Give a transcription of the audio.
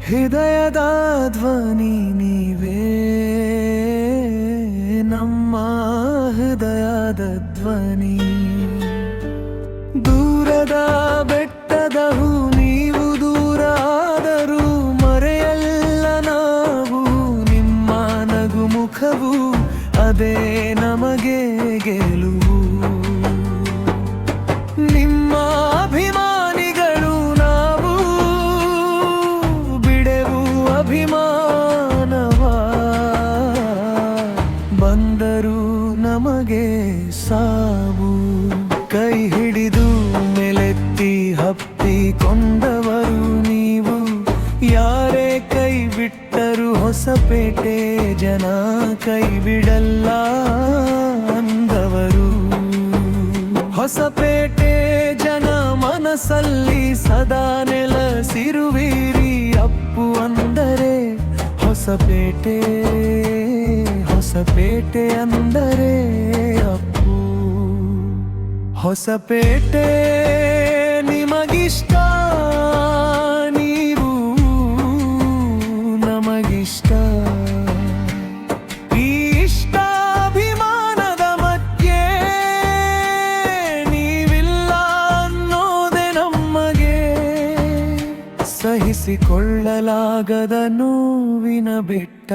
ಹೃದಯದ ಧ್ವನಿ ನೀವೇ, ನಮ್ಮ ಹೃದಯದ ಧ್ವನಿ. ದೂರದ ಬೆಟ್ಟದ ಹೂ ನೀವು, ದೂರ ಆದರೂ ಮರೆಯಲ್ಲ ನಾವು. ನಿಮ್ಮ ನಗು ಮುಖವು ಅದೇ ನಮಗೆ ಗೆಲುವು. ನಿಮ್ಮ ಅಭಿಮಾನಿಗಳು ನಾವು, ಬಿಡೆವು ಅಭಿಮಾನವ. ಬಂದರು ನಮಗೆ ಸಾವು, ಕೈ ಹಿಡಿದು ಮೇಲೆತ್ತಿ ಹಪ್ಪಿಕೊಂಡವರು ನೀವು. ಯಾರೇ ಕೈ ಬಿಟ್ಟರು ಹೊಸಪೇಟೆ ಜನ ಕೈ ಬಿಡಲ್ಲ ಅಂದವರು. ಹೊಸಪೇಟೆ ಜನ ಮನಸ್ಸಲ್ಲಿ ಸದಾ ನೆಲೆಸಿರುವಿರಿ. ಅಪ್ಪು ಅಂದರೆ ಹೊಸಪೇಟೆ, ಹೊಸಪೇಟೆ ಅಂದರೆ ಅಪ್ಪು. ಹೊಸಪೇಟೆ ನಿಮಗಿಷ್ಟ, ನೀವು ನಮಗಿಷ್ಟ. ಈ ಇಷ್ಟ ಅಭಿಮಾನದ ಮಧ್ಯೆ ನೀವಿಲ್ಲ ಅನ್ನೋದೆ ನಮಗೆ. ಸಹಿಸಿಕೊಳ್ಳಲಾಗದ ನೋವಿನ ಬೆಟ್ಟ.